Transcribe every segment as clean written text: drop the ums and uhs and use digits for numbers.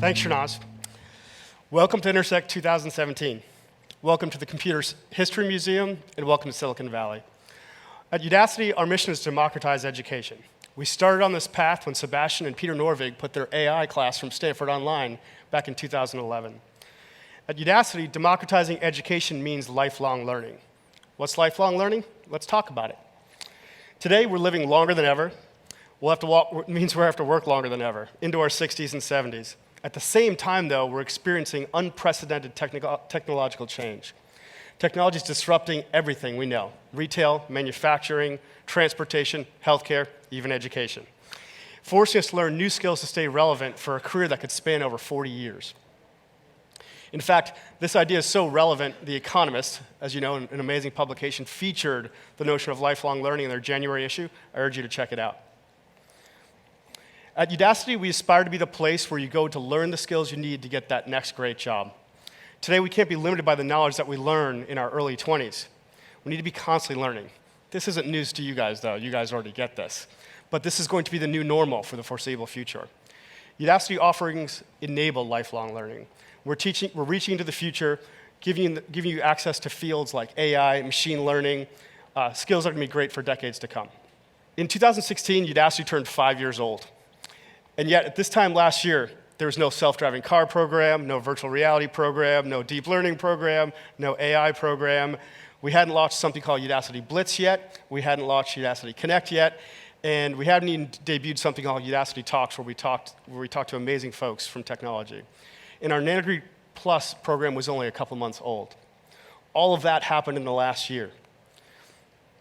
Thanks, Shanaz. Welcome to Intersect 2017. Welcome to the Computer History Museum, and welcome to Silicon Valley. At Udacity, our mission is to democratize education. We started on this path when Sebastian and Peter Norvig put their AI class from Stanford online back in 2011. At Udacity, democratizing education means lifelong learning. What's lifelong learning? Let's talk about it. Today, we're living longer than ever. It means we'll have to work longer than ever, into our 60s and 70s. At the same time, though, we're experiencing unprecedented technological change. Technology is disrupting everything we know: retail, manufacturing, transportation, healthcare, even education, forcing us to learn new skills to stay relevant for a career that could span over 40 years. In fact, this idea is so relevant, The Economist, as you know, an amazing publication, featured the notion of lifelong learning in their January issue. I urge you to check it out. At Udacity, we aspire to be the place where you go to learn the skills you need to get that next great job. Today, we can't be limited by the knowledge that we learn in our early 20s. We need to be constantly learning. This isn't news to you guys, though. You guys already get this. But this is going to be the new normal for the foreseeable future. Udacity offerings enable lifelong learning. We're reaching into the future, giving you access to fields like AI, machine learning, skills that are going to be great for decades to come. In 2016, Udacity turned 5 years old. And yet, at this time last year, there was no self-driving car program, no virtual reality program, no deep learning program, no AI program. We hadn't launched something called Udacity Blitz yet. We hadn't launched Udacity Connect yet. And we hadn't even debuted something called Udacity Talks, where we talked to amazing folks from technology. And our Nanodegree Plus program was only a couple months old. All of that happened in the last year.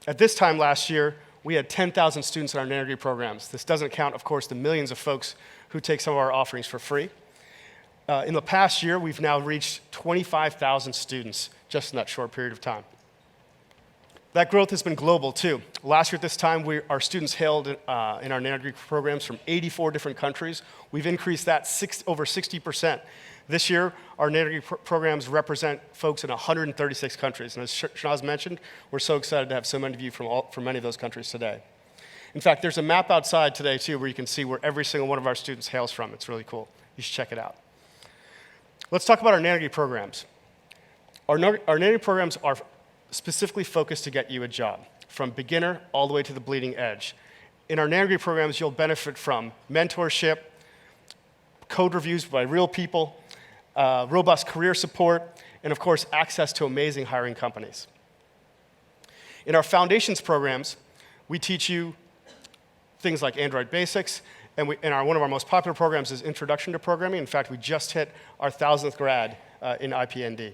At this time last year, we had 10,000 students in our Nanodegree programs. This doesn't count, of course, the millions of folks who take some of our offerings for free. In the past year, we've now reached 25,000 students just in that short period of time. That growth has been global, too. Last year at this time, our students hailed in our Nanodegree programs from 84 different countries. We've increased that over 60%. This year, our Nanodegree programs represent folks in 136 countries. And as Shanaz mentioned, we're so excited to have so many of you from many of those countries today. In fact, there's a map outside today, too, where you can see where every single one of our students hails from. It's really cool. You should check it out. Let's talk about our Nanodegree programs. Our Nanodegree programs are specifically focused to get you a job, from beginner all the way to the bleeding edge. In our Nanodegree programs, you'll benefit from mentorship, code reviews by real people, robust career support, and of course, access to amazing hiring companies. In our foundations programs, we teach you things like Android Basics, and one of our most popular programs is Introduction to Programming. In fact, we just hit our 1,000th grad in IPND.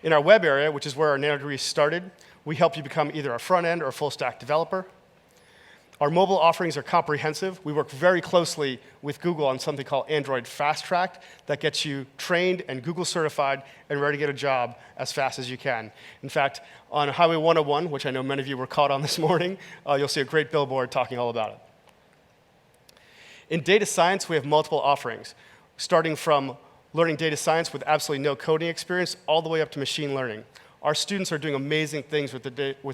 In our web area, which is where our Nanodegree started, we help you become either a front-end or a full-stack developer. Our mobile offerings are comprehensive. We work very closely with Google on something called Android Fast Track that gets you trained and Google certified and ready to get a job as fast as you can. In fact, on Highway 101, which I know many of you were caught on this morning, you'll see a great billboard talking all about it. In data science, we have multiple offerings, starting from learning data science with absolutely no coding experience all the way up to machine learning. Our students are doing amazing things with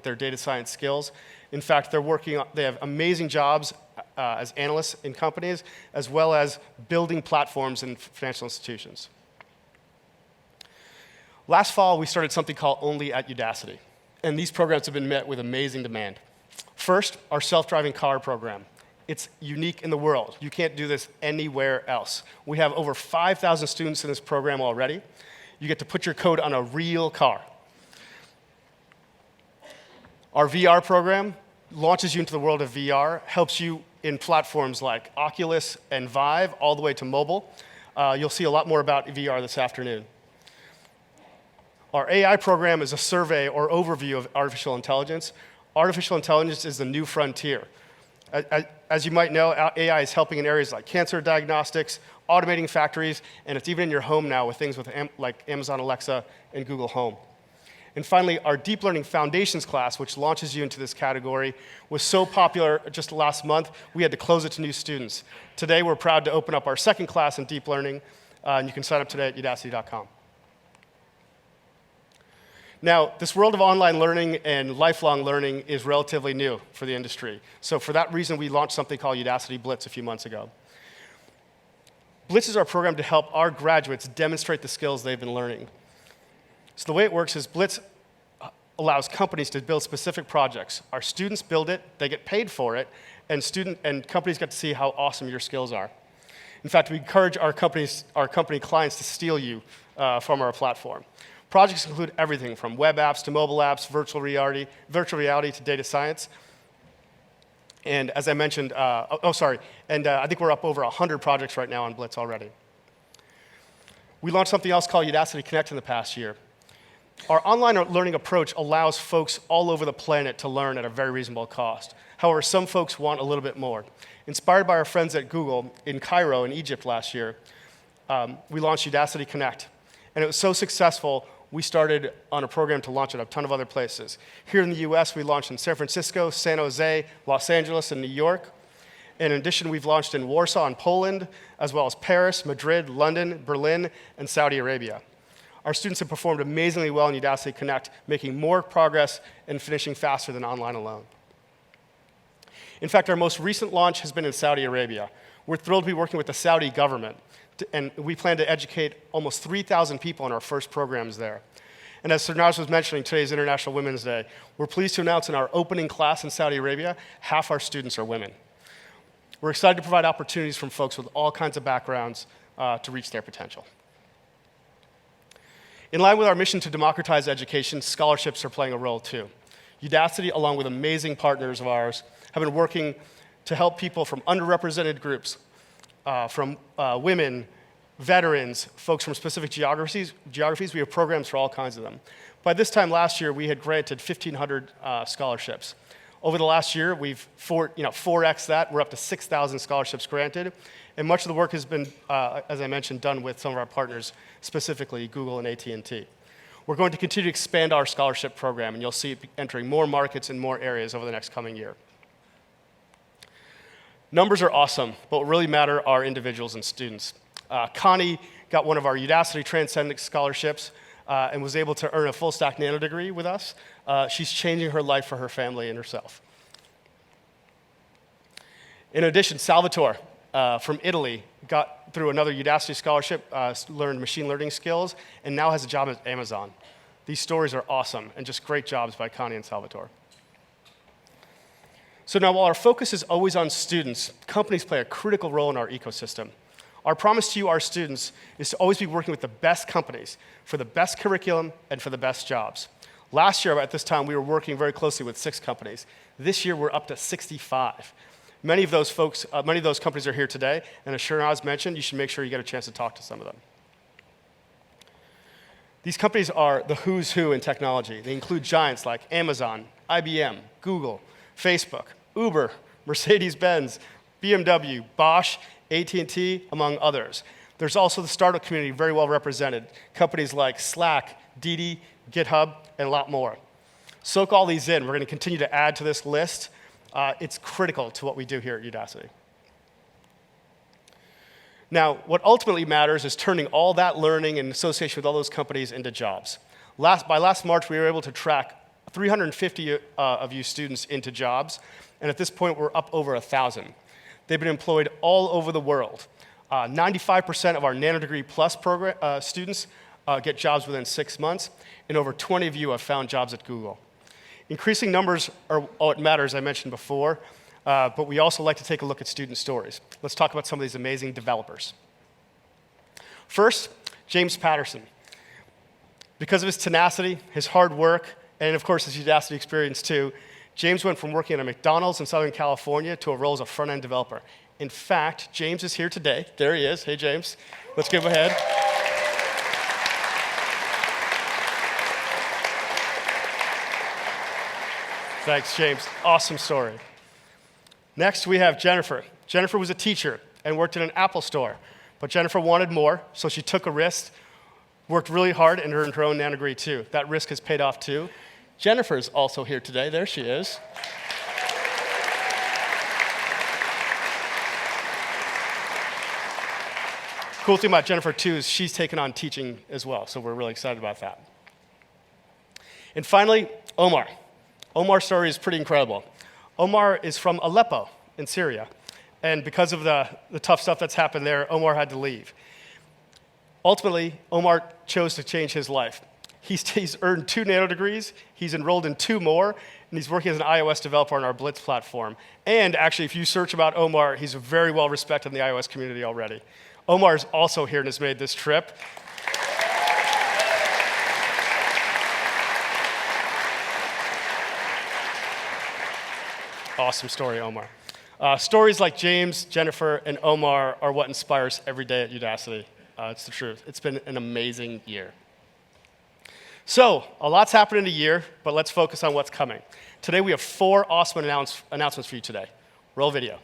their data science skills. In fact, they have amazing jobs as analysts in companies, as well as building platforms in financial institutions. Last fall, we started something called Only at Udacity, and these programs have been met with amazing demand. First, our self-driving car program. It's unique in the world. You can't do this anywhere else. We have over 5,000 students in this program already. You get to put your code on a real car. Our VR program launches you into the world of VR, helps you in platforms like Oculus and Vive, all the way to mobile. You'll see a lot more about VR this afternoon. Our AI program is a survey or overview of artificial intelligence. Artificial intelligence is the new frontier. As you might know, AI is helping in areas like cancer diagnostics, automating factories, and it's even in your home now with things like Amazon Alexa and Google Home. And finally, our Deep Learning Foundations class, which launches you into this category, was so popular just last month, we had to close it to new students. Today, we're proud to open up our second class in deep learning, and you can sign up today at udacity.com. Now, this world of online learning and lifelong learning is relatively new for the industry. So for that reason, we launched something called Udacity Blitz a few months ago. Blitz is our program to help our graduates demonstrate the skills they've been learning. So the way it works is Blitz allows companies to build specific projects. Our students build it, they get paid for it, and companies get to see how awesome your skills are. In fact, we encourage our company clients to steal you from our platform. Projects include everything from web apps to mobile apps, virtual reality to data science. And as I mentioned, I think we're up over 100 projects right now on Blitz already. We launched something else called Udacity Connect in the past year. Our online learning approach allows folks all over the planet to learn at a very reasonable cost. However, some folks want a little bit more. Inspired by our friends at Google in Cairo in Egypt last year, we launched Udacity Connect. And it was so successful, we started on a program to launch at a ton of other places. Here in the US, we launched in San Francisco, San Jose, Los Angeles, and New York. In addition, we've launched in Warsaw and Poland, as well as Paris, Madrid, London, Berlin, and Saudi Arabia. Our students have performed amazingly well in Udacity Connect, making more progress and finishing faster than online alone. In fact, our most recent launch has been in Saudi Arabia. We're thrilled to be working with the Saudi government, and we plan to educate almost 3,000 people in our first programs there. And as Sirnaz was mentioning, today's International Women's Day. We're pleased to announce in our opening class in Saudi Arabia, half our students are women. We're excited to provide opportunities from folks with all kinds of backgrounds to reach their potential. In line with our mission to democratize education, scholarships are playing a role too. Udacity, along with amazing partners of ours, have been working to help people from underrepresented groups, from women, veterans, folks from specific geographies. We have programs for all kinds of them. By this time last year, we had granted 1,500 scholarships. Over the last year, we've 4x that. We're up to 6,000 scholarships granted. And much of the work has been, as I mentioned, done with some of our partners, specifically Google and AT&T. We're going to continue to expand our scholarship program, and you'll see it entering more markets and more areas over the next coming year. Numbers are awesome, but what really matter are individuals and students. Connie got one of our Udacity Transcendent scholarships and was able to earn a full stack nano degree with us. She's changing her life for her family and herself. In addition, Salvatore from Italy got through another Udacity scholarship, learned machine learning skills, and now has a job at Amazon. These stories are awesome and just great jobs by Connie and Salvatore. So now, while our focus is always on students, companies play a critical role in our ecosystem. Our promise to you, our students, is to always be working with the best companies for the best curriculum and for the best jobs. Last year, at this time, we were working very closely with 6 companies. This year, we're up to 65. Many of those companies are here today, and as Sirnaz mentioned, you should make sure you get a chance to talk to some of them. These companies are the who's who in technology. They include giants like Amazon, IBM, Google, Facebook, Uber, Mercedes-Benz, BMW, Bosch, AT&T, among others. There's also the startup community very well represented. Companies like Slack, Didi, GitHub, and a lot more. Soak all these in. We're going to continue to add to this list. It's critical to what we do here at Udacity. Now, what ultimately matters is turning all that learning and association with all those companies into jobs. By last March, we were able to track 350 of you students into jobs, and at this point, we're up over 1,000. They've been employed all over the world. 95% of our Nano Degree Plus program, students get jobs within 6 months, and over 20 of you have found jobs at Google. Increasing numbers are what matters, I mentioned before, but we also like to take a look at student stories. Let's talk about some of these amazing developers. First, James Patterson. Because of his tenacity, his hard work, and of course his Udacity experience too, James went from working at a McDonald's in Southern California to a role as a front-end developer. In fact, James is here today. There he is. Hey, James. Let's give him a hand. Thanks, James. Awesome story. Next, we have Jennifer. Jennifer was a teacher and worked in an Apple store. But Jennifer wanted more, so she took a risk, worked really hard, and earned her own Nano Degree too. That risk has paid off too. Jennifer's also here today. There she is. Cool thing about Jennifer too is she's taken on teaching as well, so we're really excited about that. And finally, Omar. Omar's story is pretty incredible. Omar is from Aleppo in Syria, And because of the tough stuff that's happened there, Omar had to leave. Ultimately, Omar chose to change his life. He's earned 2 nano degrees, he's enrolled in 2 more, and he's working as an iOS developer on our Blitz platform. And actually, if you search about Omar, he's very well respected in the iOS community already. Omar is also here and has made this trip. Awesome story, Omar. Stories like James, Jennifer, and Omar are what inspires every day at Udacity. It's the truth. It's been an amazing year. So, a lot's happened in a year, but let's focus on what's coming. Today we have 4 awesome announcements for you today. Roll video.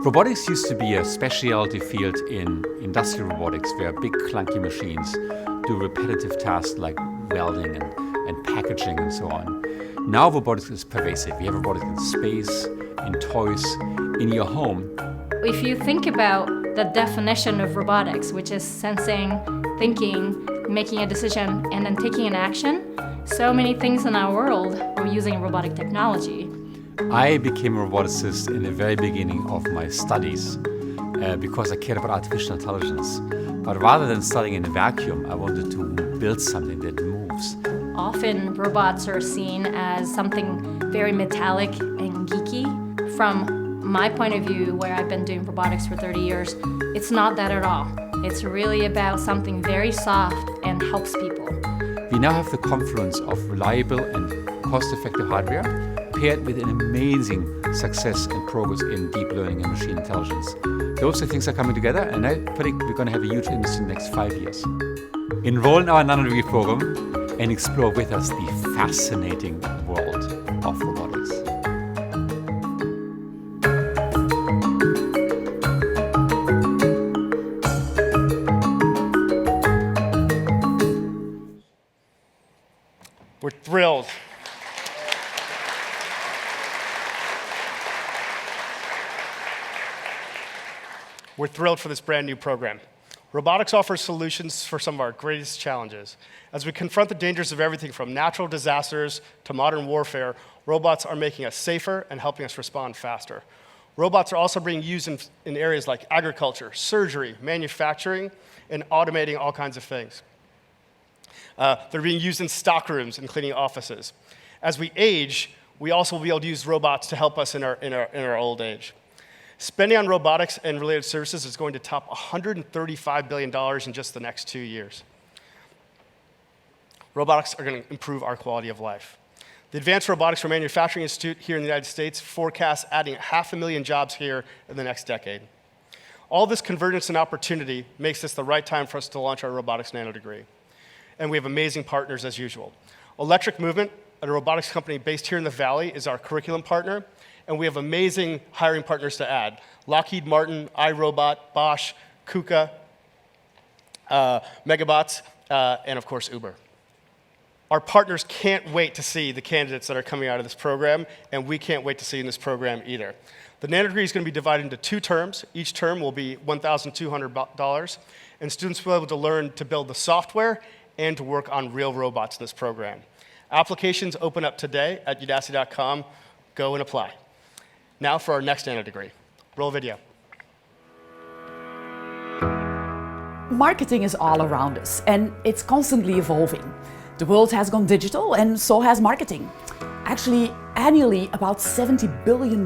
Robotics used to be a specialty field in industrial robotics where big clunky machines do repetitive tasks like welding and packaging and so on. Now robotics is pervasive. We have robotics in space, in toys, in your home. If you think about the definition of robotics, which is sensing, thinking, making a decision, and then taking an action, so many things in our world are using robotic technology. I became a roboticist in the very beginning of my studies because I cared about artificial intelligence. But rather than studying in a vacuum, I wanted to build something that moves. Often robots are seen as something very metallic and geeky. From my point of view, where I've been doing robotics for 30 years, it's not that at all. It's really about something very soft and helps people. We now have the confluence of reliable and cost-effective hardware paired with an amazing success and progress in deep learning and machine intelligence. Those 2 things are coming together, and I predict we're going to have a huge industry in the next 5 years. Enroll in our nano degree program and explore with us the fascinating world of robotics. We're thrilled. We're thrilled for this brand new program. Robotics offers solutions for some of our greatest challenges. As we confront the dangers of everything from natural disasters to modern warfare, robots are making us safer and helping us respond faster. Robots are also being used in areas like agriculture, surgery, manufacturing, and automating all kinds of things. They're being used in stockrooms and cleaning offices. As we age, we also will be able to use robots to help us in our old age. Spending on robotics and related services is going to top $135 billion in just the next 2 years. Robotics are going to improve our quality of life. The Advanced Robotics for Manufacturing Institute here in the United States forecasts adding 500,000 jobs here in the next decade. All this convergence and opportunity makes this the right time for us to launch our robotics nano degree. And we have amazing partners as usual. Electric Movement, a robotics company based here in the Valley, is our curriculum partner. And we have amazing hiring partners to add. Lockheed Martin, iRobot, Bosch, KUKA, Megabots, and of course Uber. Our partners can't wait to see the candidates that are coming out of this program, and we can't wait to see in this program either. The nano degree is going to be divided into 2 terms. Each term will be $1,200, and students will be able to learn to build the software and to work on real robots in this program. Applications open up today at udacity.com. Go and apply. Now for our next nano degree. Roll video. Marketing is all around us, and it's constantly evolving. The world has gone digital, and so has marketing. Actually, annually, about $70 billion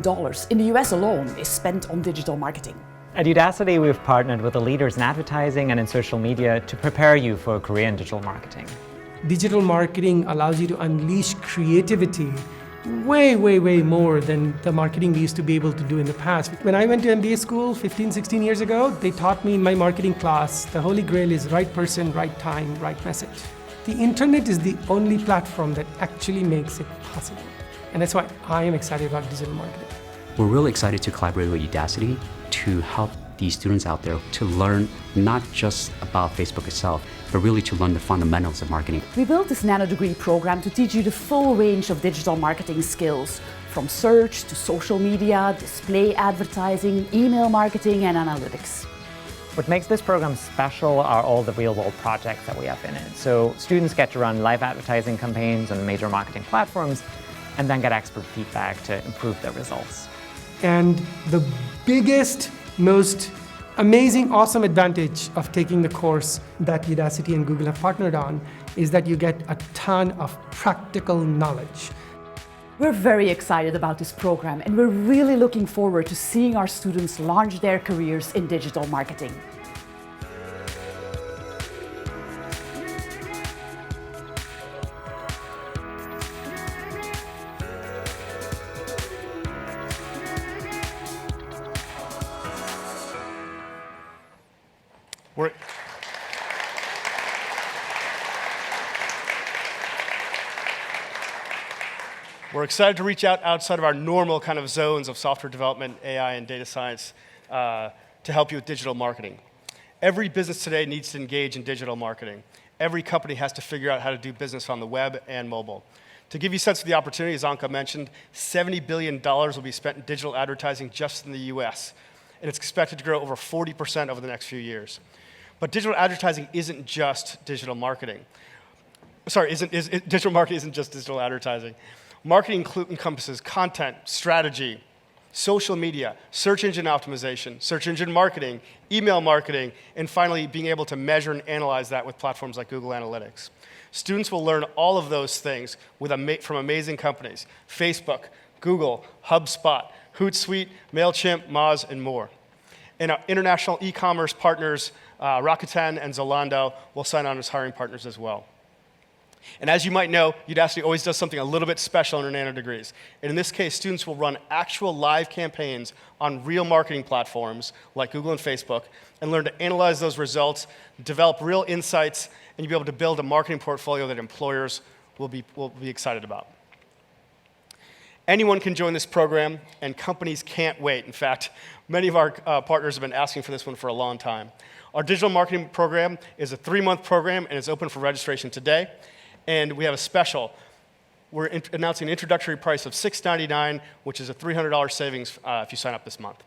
in the US alone is spent on digital marketing. At Udacity, we've partnered with the leaders in advertising and in social media to prepare you for a career in digital marketing. Digital marketing allows you to unleash creativity way more than the marketing we used to be able to do in the past. When I went to MBA school 15, 16 years ago, they taught me in my marketing class, the holy grail is right person, right time, right message. The internet is the only platform that actually makes it possible. And that's why I am excited about digital marketing. We're really excited to collaborate with Udacity to help these students out there to learn not just about Facebook itself, but really to learn the fundamentals of marketing. We built this nano degree program to teach you the full range of digital marketing skills, from search to social media, display advertising, email marketing, and analytics. What makes this program special are all the real-world projects that we have in it. So students get to run live advertising campaigns on major marketing platforms and then get expert feedback to improve their results. And the biggest, most amazing, awesome advantage of taking the course that Udacity and Google have partnered on is that you get a ton of practical knowledge. We're very excited about this program, and we're really looking forward to seeing our students launch their careers in digital marketing. We're excited to reach out outside of our normal kind of zones of software development, AI, and data science to help you with digital marketing. Every business today needs to engage in digital marketing. Every company has to figure out how to do business on the web and mobile. To give you a sense of the opportunity, as Anka mentioned, $70 billion will be spent in digital advertising just in the US, and it's expected to grow over 40% over the next few years. But digital advertising isn't just digital marketing. Sorry, digital marketing isn't just digital advertising. Marketing encompasses content, strategy, social media, search engine optimization, search engine marketing, email marketing, and finally being able to measure and analyze that with platforms like Google Analytics. Students will learn all of those things from amazing companies: Facebook, Google, HubSpot, Hootsuite, MailChimp, Moz, and more. And our international e-commerce partners, Rakuten and Zalando, will sign on as hiring partners as well. And as you might know, Udacity always does something a little bit special in our nano degrees. And in this case, students will run actual live campaigns on real marketing platforms like Google and Facebook and learn to analyze those results, develop real insights, and you'll be able to build a marketing portfolio that employers will be excited about. Anyone can join this program, and companies can't wait. In fact, many of our partners have been asking for this one for a long time. Our digital marketing program is a 3-month program, and it's open for registration today. And we have a special. We're announcing an introductory price of $699, which is a $300 savings if you sign up this month.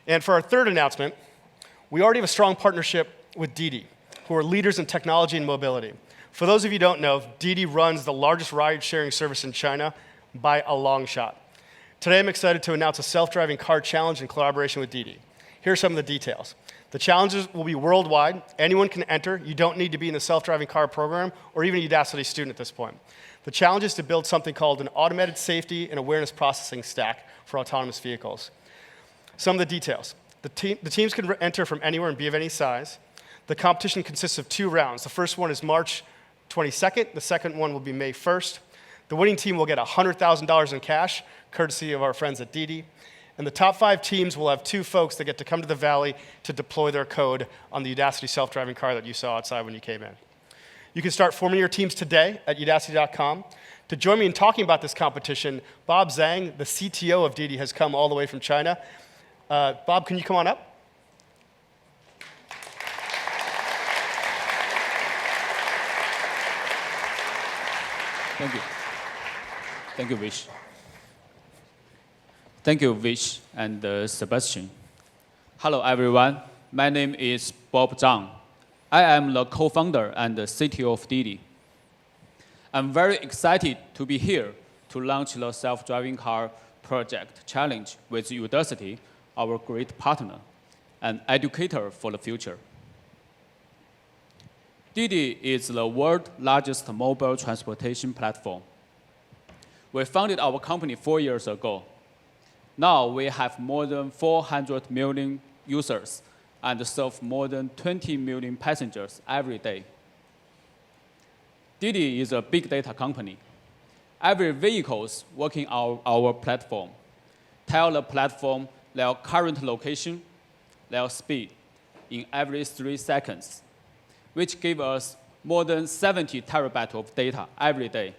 And for our third announcement, we already have a strong partnership with Didi, who are leaders in technology and mobility. For those of you who don't know, Didi runs the largest ride-sharing service in China by a long shot. Today, I'm excited to announce a self-driving car challenge in collaboration with Didi. Here are some of the details. The challenges will be worldwide. Anyone can enter. You don't need to be in the self-driving car program or even a Udacity student at this point. The challenge is to build something called an automated safety and awareness processing stack for autonomous vehicles. Some of the details. The teams can enter from anywhere and be of any size. The competition consists of 2 rounds. The first one is March 22nd. The second one will be May 1st. The winning team will get $100,000 in cash, courtesy of our friends at Didi. And the top 5 teams will have 2 folks that get to come to the Valley to deploy their code on the Udacity self-driving car that you saw outside when you came in. You can start forming your teams today at udacity.com. To join me in talking about this competition, Bob Zhang, the CTO of Didi, has come all the way from China. Bob, can you come on up? Thank you. Thank you, Vish. Thank you, Vish and Sebastian. Hello, everyone. My name is Bob Zhang. I am the co-founder and the CTO of Didi. I'm very excited to be here to launch the self-driving car project challenge with Udacity, our great partner and educator for the future. Didi is the world's largest mobile transportation platform. We founded our company 4 years ago. Now we have more than 400 million users and serve more than 20 million passengers every day. Didi is a big data company. Every vehicle working on our platform tells the platform their current location, their speed in every 3 seconds, which gives us more than 70 terabytes of data every day.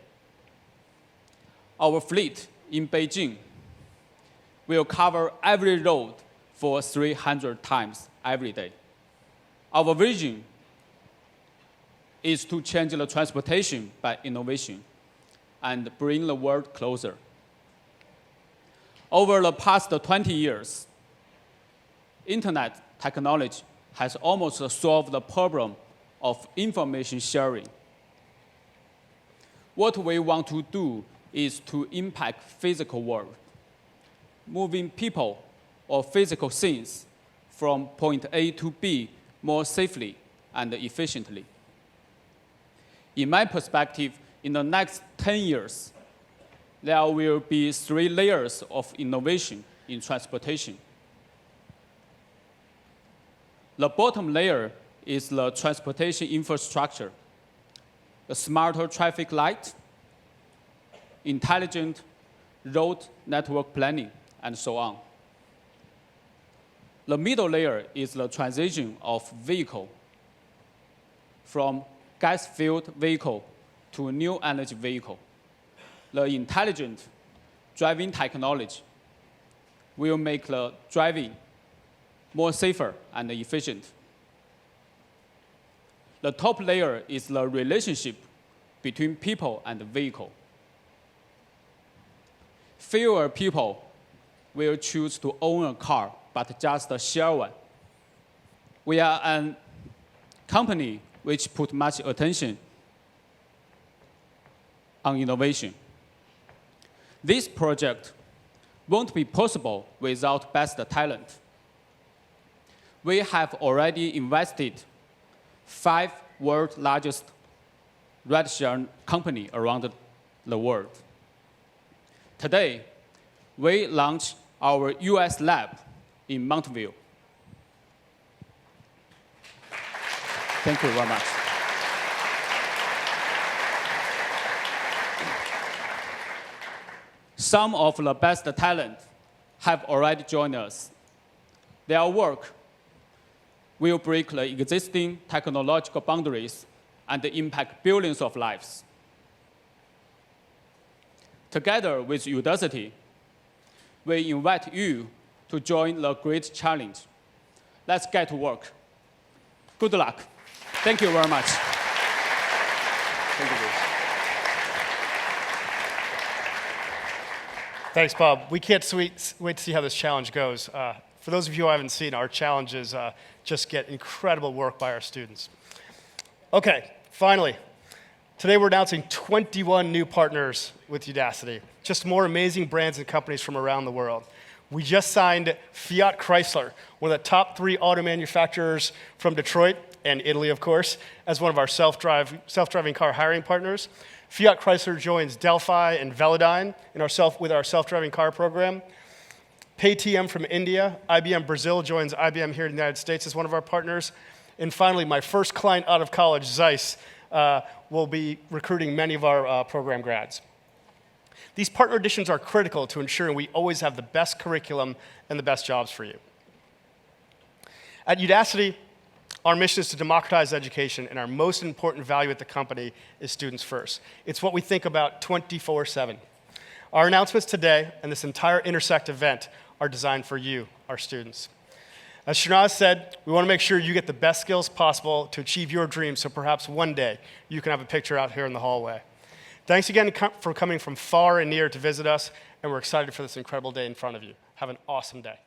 Our fleet in Beijing will cover every road for 300 times every day. Our vision is to change the transportation by innovation and bring the world closer. Over the past 20 years, internet technology has almost solved the problem of information sharing. What we want to do is to impact physical world, moving people or physical things from point A to B more safely and efficiently. In my perspective, in the next 10 years, there will be 3 layers of innovation in transportation. The bottom layer is the transportation infrastructure, the smarter traffic light, intelligent road network planning, and so on. The middle layer is the transition of vehicle from gas-fueled vehicle to new energy vehicle. The intelligent driving technology will make the driving more safer and efficient. The top layer is the relationship between people and the vehicle. Fewer people will choose to own a car, but just share one. We are a company which put much attention on innovation. This project won't be possible without best talent. We have already invested 5 world's largest rideshare companies around the world. Today, we launched our US lab in Mountain View. Thank you very much. Some of the best talent have already joined us. Their work will break the existing technological boundaries and impact billions of lives. Together with Udacity, we invite you to join the great challenge. Let's get to work. Good luck. Thank you very much. Thank you, Bruce. Thanks, Bob. We can't wait to see how this challenge goes. For those of you who haven't seen, our challenges just get incredible work by our students. Okay, finally, today we're announcing 21 new partners with Udacity, just more amazing brands and companies from around the world. We just signed Fiat Chrysler, one of the top 3 auto manufacturers from Detroit and Italy, of course, as one of our self-driving car hiring partners. Fiat Chrysler joins Delphi and Velodyne with our self-driving car program. Paytm from India, IBM Brazil joins IBM here in the United States as one of our partners. And finally, my first client out of college, Zeiss, will be recruiting many of our program grads. These partner additions are critical to ensuring we always have the best curriculum and the best jobs for you. At Udacity, our mission is to democratize education, and our most important value at the company is students first. It's what we think about 24/7. Our announcements today and this entire Intersect event are designed for you, our students. As Shanaz said, we want to make sure you get the best skills possible to achieve your dreams, so perhaps one day you can have a picture out here in the hallway. Thanks again for coming from far and near to visit us, and we're excited for this incredible day in front of you. Have an awesome day.